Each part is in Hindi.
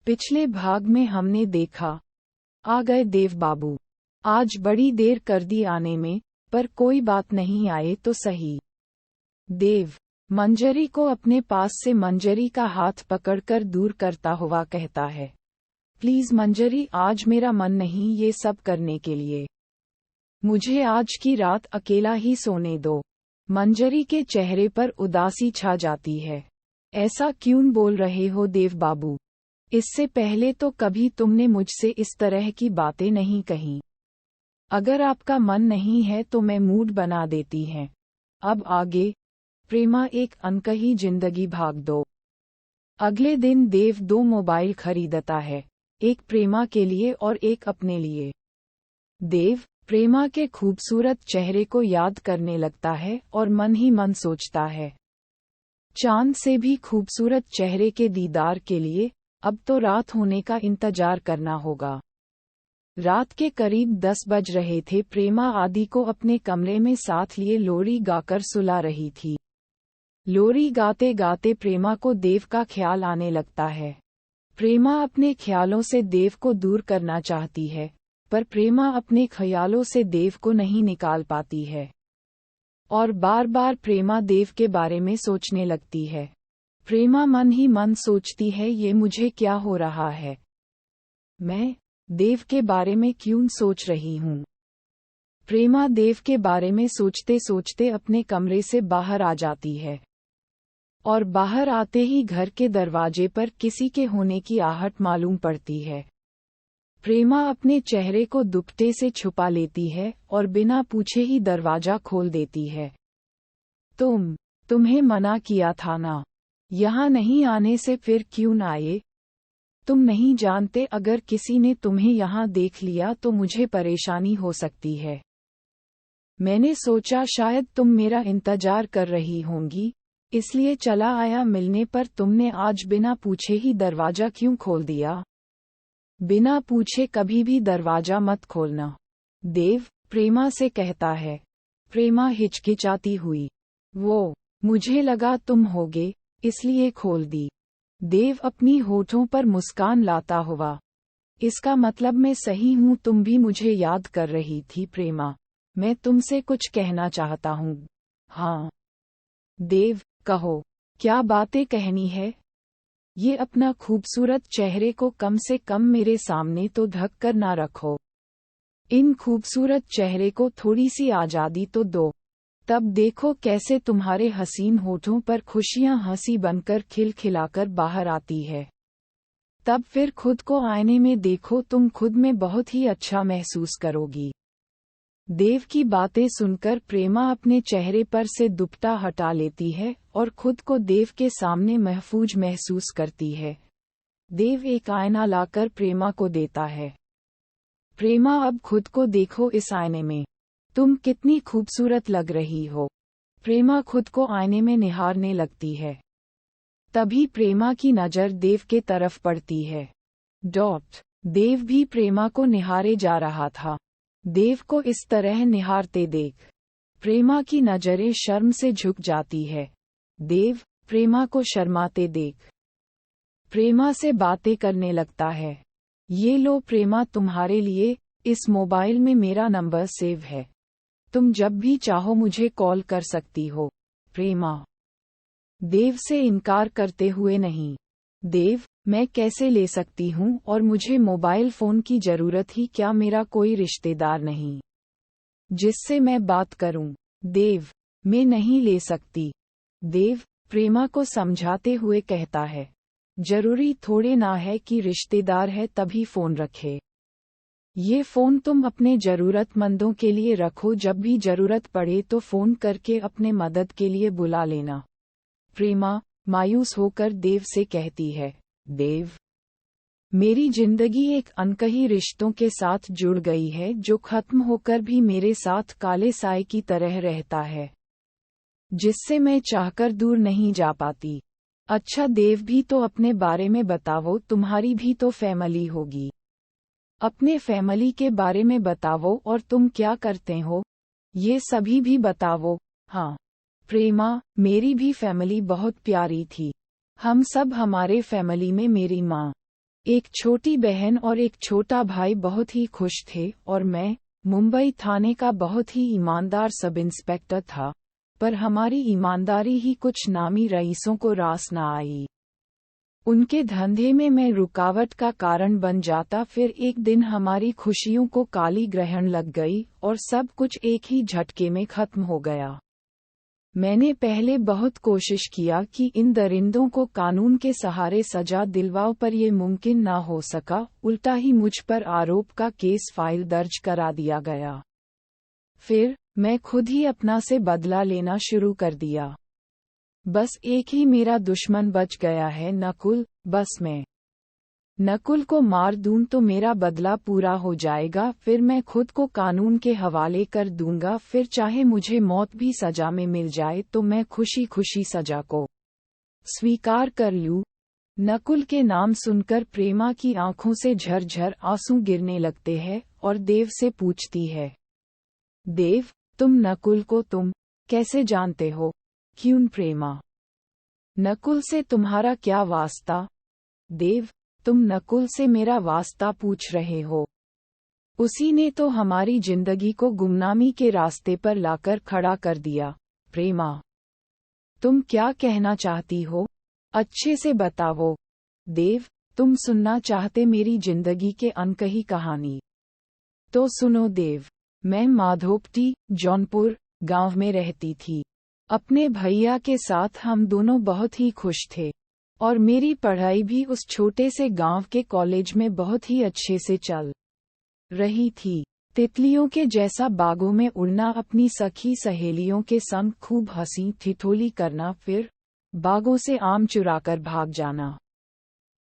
पिछले भाग में हमने देखा, आ गए देव बाबू। आज बड़ी देर कर दी आने में, पर कोई बात नहीं, आए तो सही। देव मंजरी को अपने पास से मंजरी का हाथ पकड़कर दूर करता हुआ कहता है, प्लीज मंजरी, आज मेरा मन नहीं ये सब करने के लिए। मुझे आज की रात अकेला ही सोने दो। मंजरी के चेहरे पर उदासी छा जाती है। ऐसा क्यों बोल रहे हो देव बाबू? इससे पहले तो कभी तुमने मुझसे इस तरह की बातें नहीं कहीं। अगर आपका मन नहीं है तो मैं मूड बना देती है। अब आगे, प्रेमा एक अनकही जिंदगी भाग दो। अगले दिन देव 2 मोबाइल खरीदता है, एक प्रेमा के लिए और एक अपने लिए। देव प्रेमा के खूबसूरत चेहरे को याद करने लगता है और मन ही मन सोचता है, चांद से भी खूबसूरत चेहरे के दीदार के लिए अब तो रात होने का इंतजार करना होगा। रात के करीब 10 बज रहे थे। प्रेमा आदि को अपने कमरे में साथ लिए लोरी गाकर सुला रही थी। लोरी गाते गाते प्रेमा को देव का ख्याल आने लगता है। प्रेमा अपने ख्यालों से देव को दूर करना चाहती है, पर प्रेमा अपने ख्यालों से देव को नहीं निकाल पाती है और बार बार प्रेमा देव के बारे में सोचने लगती है। प्रेमा मन ही मन सोचती है, ये मुझे क्या हो रहा है? मैं देव के बारे में क्यों सोच रही हूँ? प्रेमा देव के बारे में सोचते सोचते अपने कमरे से बाहर आ जाती है और बाहर आते ही घर के दरवाजे पर किसी के होने की आहट मालूम पड़ती है। प्रेमा अपने चेहरे को दुपट्टे से छुपा लेती है और बिना पूछे ही दरवाजा खोल देती है। तुम्हें मना किया था ना, यहाँ नहीं आने से, फिर क्यों आए? तुम नहीं जानते, अगर किसी ने तुम्हें यहाँ देख लिया तो मुझे परेशानी हो सकती है। मैंने सोचा शायद तुम मेरा इंतजार कर रही होंगी, इसलिए चला आया मिलने, पर तुमने आज बिना पूछे ही दरवाजा क्यों खोल दिया? बिना पूछे कभी भी दरवाजा मत खोलना, देव प्रेमा से कहता है। प्रेमा हिचकिचाती हुई, वो मुझे लगा तुम होगे इसलिए खोल दी। देव अपनी होठों पर मुस्कान लाता हुआ, इसका मतलब मैं सही हूँ, तुम भी मुझे याद कर रही थी प्रेमा, मैं तुमसे कुछ कहना चाहता हूँ। हाँ देव, कहो, क्या बातें कहनी है? ये अपना खूबसूरत चेहरे को कम से कम मेरे सामने तो ढक कर ना रखो। इन खूबसूरत चेहरे को थोड़ी सी आज़ादी तो दो, तब देखो कैसे तुम्हारे हसीन होठों पर खुशियां हंसी बनकर खिलखिलाकर बाहर आती है। तब फिर खुद को आईने में देखो, तुम खुद में बहुत ही अच्छा महसूस करोगी। देव की बातें सुनकर प्रेमा अपने चेहरे पर से दुपट्टा हटा लेती है और खुद को देव के सामने महफूज महसूस करती है। देव एक आईना लाकर प्रेमा को देता है। प्रेमा, अब खुद को देखो इस आईने में, तुम कितनी खूबसूरत लग रही हो। प्रेमा खुद को आईने में निहारने लगती है। तभी प्रेमा की नज़र देव के तरफ पड़ती है। देव भी प्रेमा को निहारे जा रहा था। देव को इस तरह निहारते देख प्रेमा की नज़रें शर्म से झुक जाती है। देव प्रेमा को शर्माते देख प्रेमा से बातें करने लगता है। ये लो प्रेमा, तुम्हारे लिए इस मोबाइल में मेरा नंबर सेव है, तुम जब भी चाहो मुझे कॉल कर सकती हो। प्रेमा देव से इनकार करते हुए, नहीं देव, मैं कैसे ले सकती हूँ, और मुझे मोबाइल फ़ोन की ज़रूरत ही क्या, मेरा कोई रिश्तेदार नहीं जिससे मैं बात करूँ। देव, मैं नहीं ले सकती। देव प्रेमा को समझाते हुए कहता है, जरूरी थोड़े ना है कि रिश्तेदार है तभी फ़ोन रखे। ये फ़ोन तुम अपने ज़रूरतमंदों के लिए रखो, जब भी ज़रूरत पड़े तो फ़ोन करके अपने मदद के लिए बुला लेना। प्रेमा मायूस होकर देव से कहती है, देव, मेरी जिंदगी एक अनकही रिश्तों के साथ जुड़ गई है, जो खत्म होकर भी मेरे साथ काले साए की तरह रहता है, जिससे मैं चाहकर दूर नहीं जा पाती। अच्छा देव, भी तो अपने बारे में बताओ, तुम्हारी भी तो फैमिली होगी। अपने फैमिली के बारे में बताओ, और तुम क्या करते हो, ये सभी भी बताओ। हाँ प्रेमा, मेरी भी फैमिली बहुत प्यारी थी। हम सब, हमारे फैमिली में मेरी माँ, एक छोटी बहन और एक छोटा भाई बहुत ही खुश थे और मैं मुंबई थाने का बहुत ही ईमानदार सब इंस्पेक्टर था, पर हमारी ईमानदारी ही कुछ नामी रईसों को रास न आई। उनके धंधे में मैं रुकावट का कारण बन जाता। फिर एक दिन हमारी खुशियों को काली ग्रहण लग गई और सब कुछ एक ही झटके में खत्म हो गया। मैंने पहले बहुत कोशिश किया कि इन दरिंदों को कानून के सहारे सजा दिलवाओ, पर यह मुमकिन ना हो सका। उल्टा ही मुझ पर आरोप का केस फाइल दर्ज करा दिया गया। फिर मैं खुद ही अपना से बदला लेना शुरू कर दिया। बस एक ही मेरा दुश्मन बच गया है, नकुल। बस मैं नकुल को मार दूं तो मेरा बदला पूरा हो जाएगा। फिर मैं खुद को कानून के हवाले कर दूंगा। फिर चाहे मुझे मौत भी सजा में मिल जाए तो मैं खुशी खुशी सजा को स्वीकार कर लूं। नकुल के नाम सुनकर प्रेमा की आंखों से झरझर आंसू गिरने लगते हैं और देव से पूछती है, देव, तुम नकुल को तुम कैसे जानते हो? क्यों प्रेमा? नकुल से तुम्हारा क्या वास्ता? देव, तुम नकुल से मेरा वास्ता पूछ रहे हो? उसी ने तो हमारी जिंदगी को गुमनामी के रास्ते पर लाकर खड़ा कर दिया। प्रेमा, तुम क्या कहना चाहती हो? अच्छे से बताओ। देव, तुम सुनना चाहते मेरी जिंदगी के अनकही कहानी? तो सुनो देव। मैं माधोपटी, जौनपुर गांव में रहती थी। अपने भैया के साथ हम दोनों बहुत ही खुश थे और मेरी पढ़ाई भी उस छोटे से गांव के कॉलेज में बहुत ही अच्छे से चल रही थी। तितलियों के जैसा बागों में उड़ना, अपनी सखी सहेलियों के संग खूब हंसी ठिठोली करना, फिर बागों से आम चुराकर भाग जाना।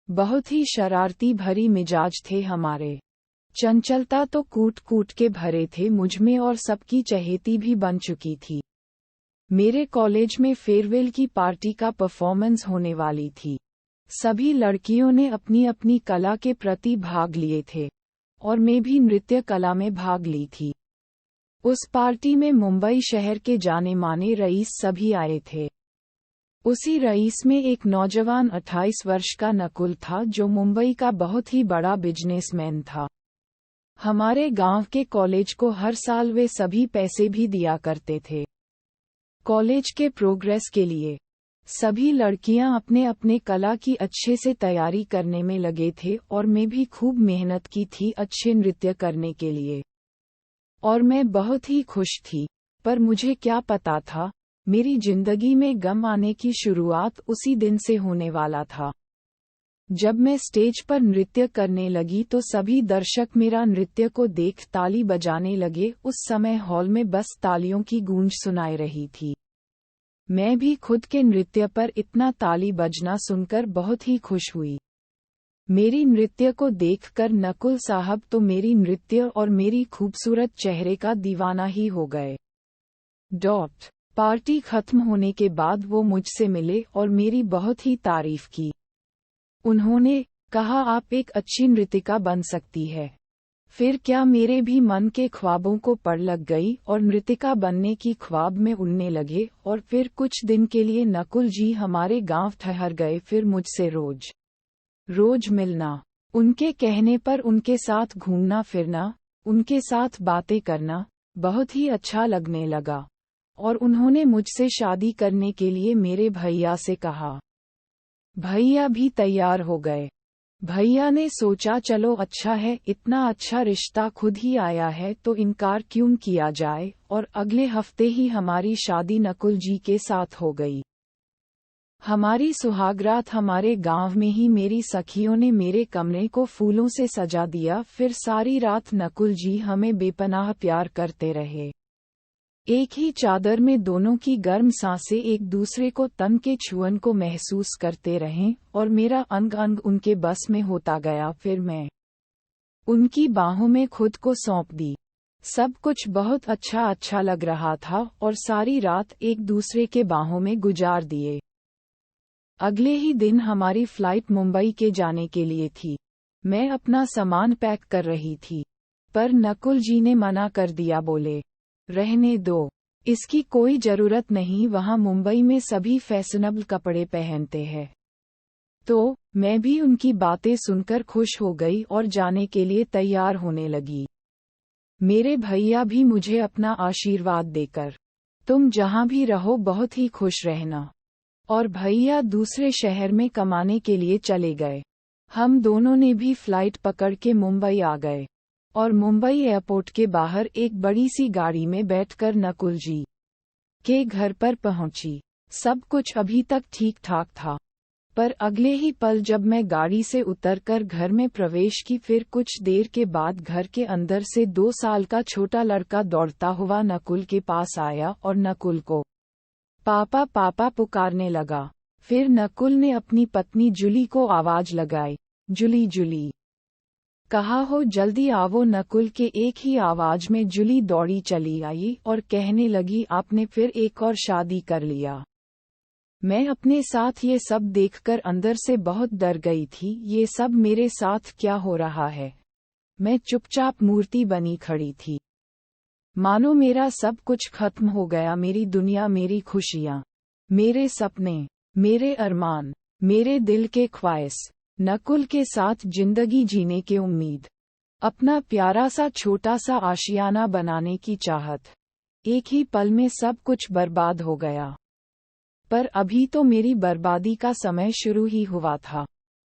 बहुत ही शरारती भरी मिजाज थे हमारे। चंचलता तो कूट कूट के भरे थे मुझमें और सबकी चहेती भी बन चुकी थी। मेरे कॉलेज में फेयरवेल की पार्टी का परफॉर्मेंस होने वाली थी। सभी लड़कियों ने अपनी अपनी कला के प्रति भाग लिए थे और मैं भी नृत्य कला में भाग ली थी। उस पार्टी में मुंबई शहर के जाने माने रईस सभी आए थे। उसी रईस में एक नौजवान 28 वर्ष का नकुल था जो मुंबई का बहुत ही बड़ा बिजनेसमैन था। हमारे गांव के कॉलेज को हर साल वे सभी पैसे भी दिया करते थे कॉलेज के प्रोग्रेस के लिए। सभी लड़कियां अपने अपने कला की अच्छे से तैयारी करने में लगे थे और मैं भी खूब मेहनत की थी अच्छे नृत्य करने के लिए। और मैं बहुत ही खुश थी, पर मुझे क्या पता था, मेरी जिंदगी में गम आने की शुरुआत उसी दिन से होने वाला था। जब मैं स्टेज पर नृत्य करने लगी तो सभी दर्शक मेरा नृत्य को देख ताली बजाने लगे। उस समय हॉल में बस तालियों की गूंज सुनाई रही थी। मैं भी खुद के नृत्य पर इतना ताली बजना सुनकर बहुत ही खुश हुई। मेरी नृत्य को देखकर नकुल साहब तो मेरी नृत्य और मेरी खूबसूरत चेहरे का दीवाना ही हो गए। पार्टी खत्म होने के बाद वो मुझसे मिले और मेरी बहुत ही तारीफ की। उन्होंने कहा, आप एक अच्छी नृत्यिका बन सकती है। फिर क्या मेरे भी मन के ख्वाबों को पड़ लग गई और नृत्यिका बनने की ख्वाब में उड़ने लगे। और फिर कुछ दिन के लिए नकुल जी हमारे गांव ठहर गए। फिर मुझसे रोज रोज मिलना, उनके कहने पर उनके साथ घूमना फिरना, उनके साथ बातें करना बहुत ही अच्छा लगने लगा और उन्होंने मुझसे शादी करने के लिए मेरे भैया से कहा। भैया भी तैयार हो गए। भैया ने सोचा चलो अच्छा है, इतना अच्छा रिश्ता खुद ही आया है तो इनकार क्यों किया जाए, और अगले हफ्ते ही हमारी शादी नकुल जी के साथ हो गई। हमारी सुहागरात हमारे गांव में ही मेरी सखियों ने मेरे कमरे को फूलों से सजा दिया। फिर सारी रात नकुल जी हमें बेपनाह प्यार करते रहे। एक ही चादर में दोनों की गर्म सांसें एक दूसरे को तन के छुअन को महसूस करते रहें और मेरा अंग अंग उनके बस में होता गया। फिर मैं उनकी बाहों में खुद को सौंप दी। सब कुछ बहुत अच्छा लग रहा था और सारी रात एक दूसरे के बाहों में गुजार दिए। अगले ही दिन हमारी फ्लाइट मुंबई के जाने के लिए थी। मैं अपना सामान पैक कर रही थी, पर नकुल जी ने मना कर दिया। बोले, रहने दो, इसकी कोई जरूरत नहीं, वहां मुंबई में सभी फैशनेबल कपड़े पहनते हैं। तो मैं भी उनकी बातें सुनकर खुश हो गई और जाने के लिए तैयार होने लगी। मेरे भैया भी मुझे अपना आशीर्वाद देकर, तुम जहाँ भी रहो बहुत ही खुश रहना। और भैया दूसरे शहर में कमाने के लिए चले गए। हम दोनों ने भी फ्लाइट पकड़ के मुंबई आ गए और मुंबई एयरपोर्ट के बाहर एक बड़ी सी गाड़ी में बैठकर नकुल जी के घर पर पहुंची। सब कुछ अभी तक ठीक ठाक था, पर अगले ही पल जब मैं गाड़ी से उतरकर घर में प्रवेश की, फिर कुछ देर के बाद घर के अंदर से 2 साल का छोटा लड़का दौड़ता हुआ नकुल के पास आया और नकुल को पापा पापा पुकारने लगा। फिर नकुल ने अपनी पत्नी जूली को आवाज लगाई, जूली जूली, कहा हो जल्दी आवो। नकुल के एक ही आवाज में जूली दौड़ी चली आई और कहने लगी, आपने फिर एक और शादी कर लिया। मैं अपने साथ ये सब देखकर अंदर से बहुत डर गई थी। ये सब मेरे साथ क्या हो रहा है? मैं चुपचाप मूर्ति बनी खड़ी थी, मानो मेरा सब कुछ खत्म हो गया। मेरी दुनिया, मेरी खुशियाँ, मेरे सपने, मेरे अरमान, मेरे दिल के ख्वाहिश, नकुल के साथ जिंदगी जीने की उम्मीद, अपना प्यारा सा छोटा सा आशियाना बनाने की चाहत, एक ही पल में सब कुछ बर्बाद हो गया। पर अभी तो मेरी बर्बादी का समय शुरू ही हुआ था।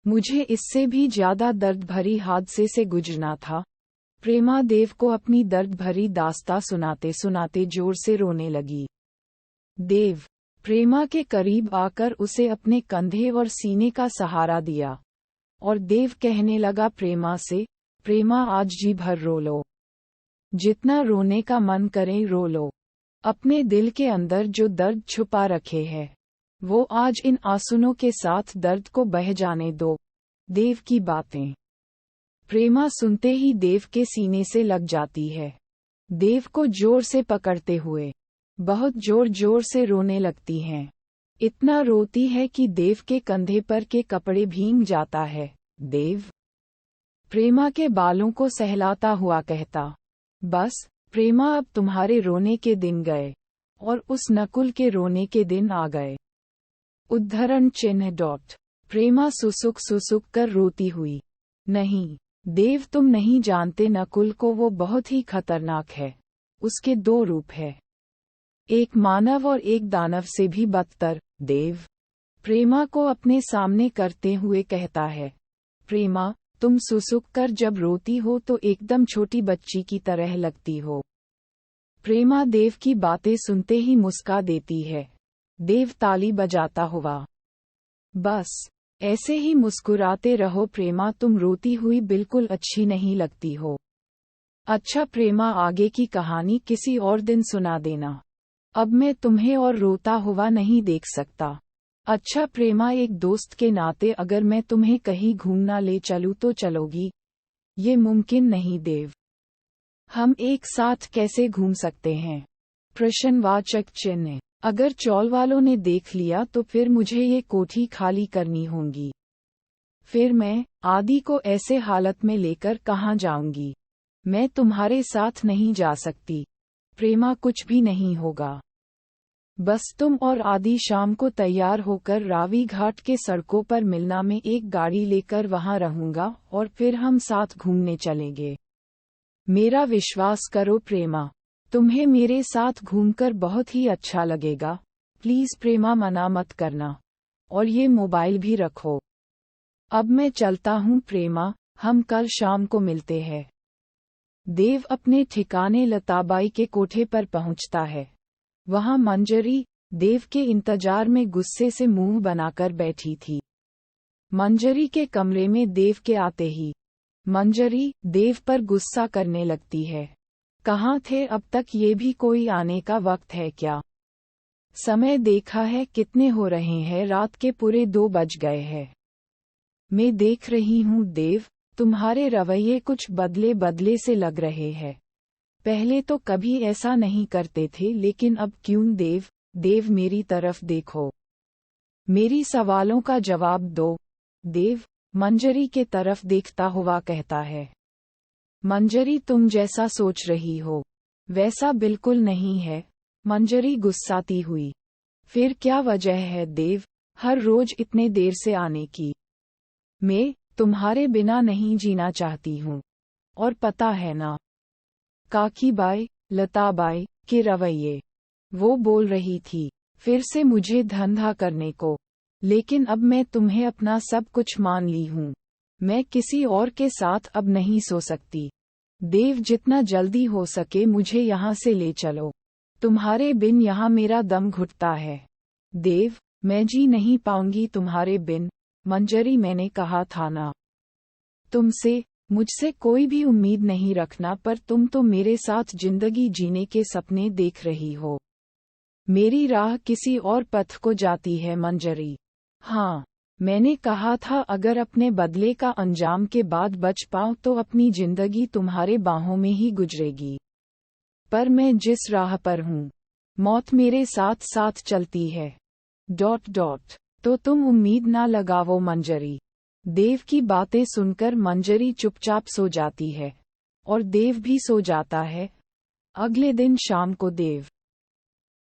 मुझे इससे भी ज्यादा दर्द भरी हादसे से गुजरना था। प्रेमा देव को अपनी दर्द भरी दास्तां सुनाते सुनाते जोर से रोने लगी। देव प्रेमा के करीब आकर उसे अपने कंधे और सीने का सहारा दिया और देव कहने लगा प्रेमा से, प्रेमा आज जी भर रो लो, जितना रोने का मन करे रो लो। अपने दिल के अंदर जो दर्द छुपा रखे है, वो आज इन आंसुओं के साथ दर्द को बह जाने दो। देव की बातें प्रेमा सुनते ही देव के सीने से लग जाती है। देव को जोर से पकड़ते हुए बहुत जोर जोर से रोने लगती हैं। इतना रोती है कि देव के कंधे पर के कपड़े भीग जाता है। देव प्रेमा के बालों को सहलाता हुआ कहता, बस प्रेमा, अब तुम्हारे रोने के दिन गए और उस नकुल के रोने के दिन आ गए। उद्धरण चिन्ह डॉट। प्रेमा सुसुक कर रोती हुई, नहीं देव, तुम नहीं जानते नकुल को, वो बहुत ही खतरनाक है। उसके 2 रूप है, एक मानव और एक दानव से भी बदतर। देव प्रेमा को अपने सामने करते हुए कहता है, प्रेमा, तुम सुसुक कर जब रोती हो तो एकदम छोटी बच्ची की तरह लगती हो। प्रेमा देव की बातें सुनते ही मुस्का देती है। देव ताली बजाता हुआ, बस ऐसे ही मुस्कुराते रहो प्रेमा, तुम रोती हुई बिल्कुल अच्छी नहीं लगती हो। अच्छा प्रेमा, आगे की कहानी किसी और दिन सुना देना, अब मैं तुम्हें और रोता हुआ नहीं देख सकता। अच्छा प्रेमा, एक दोस्त के नाते अगर मैं तुम्हें कहीं घूमना ले चलूं तो चलोगी? ये मुमकिन नहीं देव, हम एक साथ कैसे घूम सकते हैं? प्रश्नवाचक चिन्ह। अगर चौल वालों ने देख लिया तो फिर मुझे ये कोठी खाली करनी होगी। फिर मैं आदि को ऐसे हालत में लेकर कहाँ जाऊंगी? मैं तुम्हारे साथ नहीं जा सकती। प्रेमा, कुछ भी नहीं होगा, बस तुम और आदि शाम को तैयार होकर रावी घाट के सड़कों पर मिलना, में एक गाड़ी लेकर वहां रहूंगा और फिर हम साथ घूमने चलेंगे। मेरा विश्वास करो प्रेमा, तुम्हें मेरे साथ घूमकर बहुत ही अच्छा लगेगा। प्लीज प्रेमा, मना मत करना, और ये मोबाइल भी रखो। अब मैं चलता हूँ प्रेमा, हम कल शाम को मिलते हैं। देव अपने ठिकाने लताबाई के कोठे पर पहुंचता है। वहां मंजरी देव के इंतजार में गुस्से से मुंह बनाकर बैठी थी। मंजरी के कमरे में देव के आते ही मंजरी देव पर गुस्सा करने लगती है। कहाँ थे अब तक? ये भी कोई आने का वक्त है क्या? समय देखा है कितने हो रहे हैं? रात के पूरे 2 बज गए हैं। मैं देख रही हूँ देव, तुम्हारे रवैये कुछ बदले बदले से लग रहे हैं। पहले तो कभी ऐसा नहीं करते थे, लेकिन अब क्यों? देव देव मेरी तरफ देखो, मेरी सवालों का जवाब दो। देव मंजरी के तरफ देखता हुआ कहता है, मंजरी, तुम जैसा सोच रही हो वैसा बिल्कुल नहीं है। मंजरी गुस्साती हुई, फिर क्या वजह है देव हर रोज इतने देर से आने की? मैं तुम्हारे बिना नहीं जीना चाहती हूँ। और पता है ना काकीबाई, लताबाई के रवैये। वो बोल रही थी फिर से मुझे धंधा करने को। लेकिन अब मैं तुम्हें अपना सब कुछ मान ली हूँ। मैं किसी और के साथ अब नहीं सो सकती। देव जितना जल्दी हो सके मुझे यहाँ से ले चलो। तुम्हारे बिन यहाँ मेरा दम घुटता है। देव, मैं जी नहीं पाऊंगी तुम्हारे बिन। मंजरी, मैंने कहा था ना तुमसे, मुझसे कोई भी उम्मीद नहीं रखना, पर तुम तो मेरे साथ जिंदगी जीने के सपने देख रही हो। मेरी राह किसी और पथ को जाती है मंजरी। हाँ, मैंने कहा था अगर अपने बदले का अंजाम के बाद बच पाऊं तो अपनी जिंदगी तुम्हारे बाहों में ही गुजरेगी। पर मैं जिस राह पर हूँ, मौत मेरे साथ साथ चलती है। ... तो तुम उम्मीद ना लगावो मंजरी। देव की बातें सुनकर मंजरी चुपचाप सो जाती है और देव भी सो जाता है। अगले दिन शाम को देव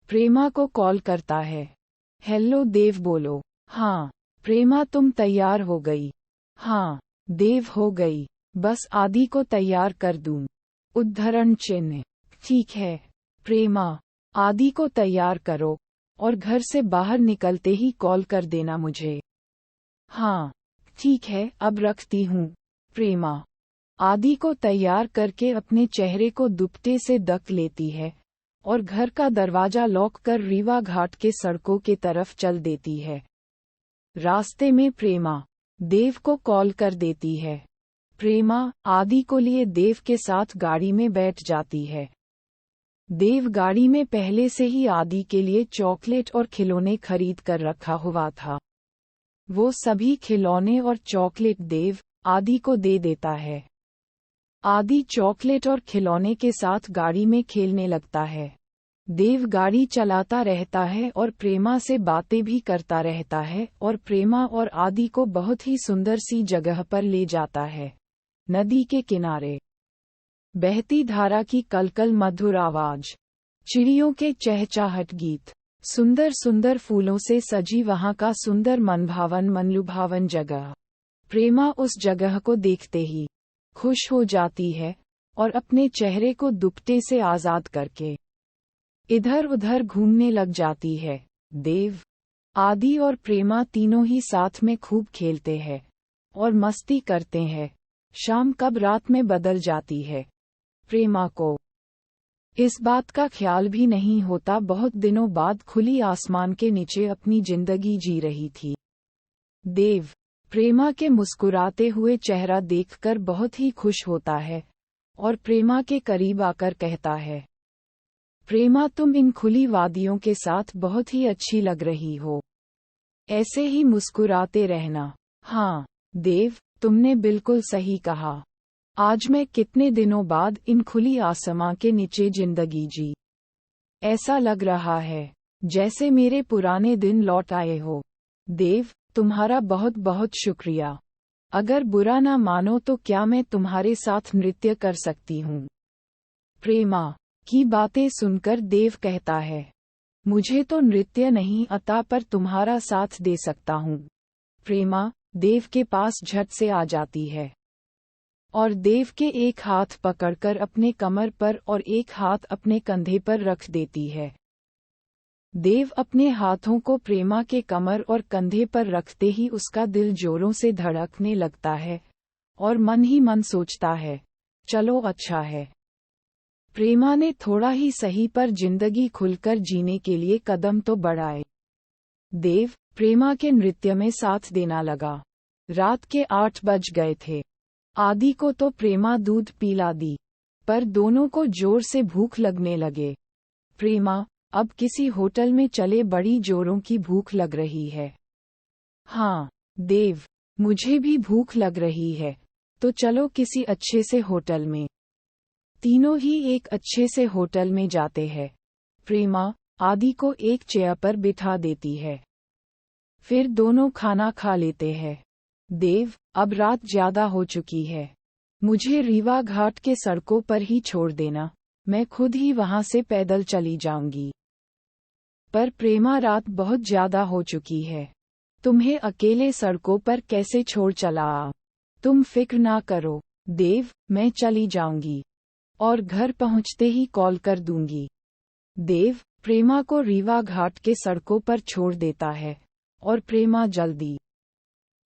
प्रेमा को कॉल करता है। हेलो देव, बोलो। हाँ प्रेमा, तुम तैयार हो गई? हाँ देव, हो गई, बस आदि को तैयार कर दूं। उद्धरण चिन्ह। ठीक है प्रेमा, आदि को तैयार करो और घर से बाहर निकलते ही कॉल कर देना मुझे। हाँ ठीक है, अब रखती हूँ। प्रेमा आदि को तैयार करके अपने चेहरे को दुपट्टे से ढक लेती है और घर का दरवाजा लॉक कर रीवा घाट के सड़कों के तरफ चल देती है। रास्ते में प्रेमा देव को कॉल कर देती है। प्रेमा आदि को लिए देव के साथ गाड़ी में बैठ जाती है। देव गाड़ी में पहले से ही आदि के लिए चॉकलेट और खिलौने खरीद कर रखा हुआ था। वो सभी खिलौने और चॉकलेट देव आदि को दे देता है। आदि चॉकलेट और खिलौने के साथ गाड़ी में खेलने लगता है। देव गाड़ी चलाता रहता है और प्रेमा से बातें भी करता रहता है और प्रेमा और आदि को बहुत ही सुंदर सी जगह पर ले जाता है। नदी के किनारे बहती धारा की कलकल मधुर आवाज, चिड़ियों के चहचहाट गीत, सुंदर सुंदर फूलों से सजी वहां का सुंदर मनभावन मनलुभावन जगह। प्रेमा उस जगह को देखते ही खुश हो जाती है और अपने चेहरे को दुपट्टे से आजाद करके इधर उधर घूमने लग जाती है। देव, आदि और प्रेमा तीनों ही साथ में खूब खेलते हैं और मस्ती करते हैं। शाम कब रात में बदल जाती है, प्रेमा को इस बात का ख्याल भी नहीं होता। बहुत दिनों बाद खुली आसमान के नीचे अपनी जिंदगी जी रही थी। देव प्रेमा के मुस्कुराते हुए चेहरा देखकर बहुत ही खुश होता है और प्रेमा के करीब आकर कहता है, प्रेमा, तुम इन खुली वादियों के साथ बहुत ही अच्छी लग रही हो। ऐसे ही मुस्कुराते रहना। हाँ देव, तुमने बिल्कुल सही कहा। आज मैं कितने दिनों बाद इन खुली आसमां के नीचे जिंदगी जी। ऐसा लग रहा है जैसे मेरे पुराने दिन लौट आए हो। देव, तुम्हारा बहुत बहुत शुक्रिया। अगर बुरा ना मानो तो क्या मैं तुम्हारे साथ नृत्य कर सकती हूँ? प्रेमा की बातें सुनकर देव कहता है, मुझे तो नृत्य नहीं आता, पर तुम्हारा साथ दे सकता हूँ। प्रेमा देव के पास झट से आ जाती है और देव के एक हाथ पकड़कर अपने कमर पर और एक हाथ अपने कंधे पर रख देती है। देव अपने हाथों को प्रेमा के कमर और कंधे पर रखते ही उसका दिल जोरों से धड़कने लगता है और मन ही मन सोचता है, चलो अच्छा है। प्रेमा ने थोड़ा ही सही पर जिंदगी खुलकर जीने के लिए कदम तो बढ़ाए। देव प्रेमा के नृत्य में साथ देना लगा। रात के 8 बज गए थे। आदि को तो प्रेमा दूध पिला दी, पर दोनों को जोर से भूख लगने लगे। प्रेमा, अब किसी होटल में चले, बड़ी जोरों की भूख लग रही है। हाँ देव, मुझे भी भूख लग रही है, तो चलो किसी अच्छे से होटल में। तीनों ही एक अच्छे से होटल में जाते हैं। प्रेमा आदि को एक चेयर पर बिठा देती है। फिर दोनों खाना खा लेते हैं। देव, अब रात ज्यादा हो चुकी है, मुझे रीवा घाट के सड़कों पर ही छोड़ देना, मैं खुद ही वहां से पैदल चली जाऊंगी। पर प्रेमा, रात बहुत ज्यादा हो चुकी है, तुम्हें अकेले सड़कों पर कैसे छोड़ चला आ? तुम फिक्र ना करो देव, मैं चली जाऊंगी और घर पहुंचते ही कॉल कर दूंगी। देव प्रेमा को रीवा घाट के सड़कों पर छोड़ देता है और प्रेमा जल्दी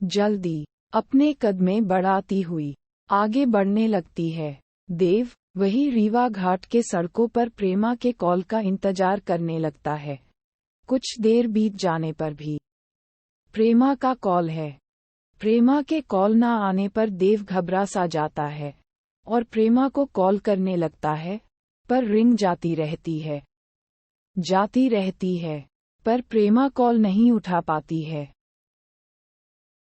जल्दी अपने कदमें बढ़ाती हुई आगे बढ़ने लगती है। देव वही रीवा घाट के सड़कों पर प्रेमा के कॉल का इंतजार करने लगता है। कुछ देर बीत जाने पर भी प्रेमा का कॉल है। प्रेमा के कॉल ना आने पर देव घबरा सा जाता है और प्रेमा को कॉल करने लगता है, पर रिंग जाती रहती है, पर प्रेमा कॉल नहीं उठा पाती है।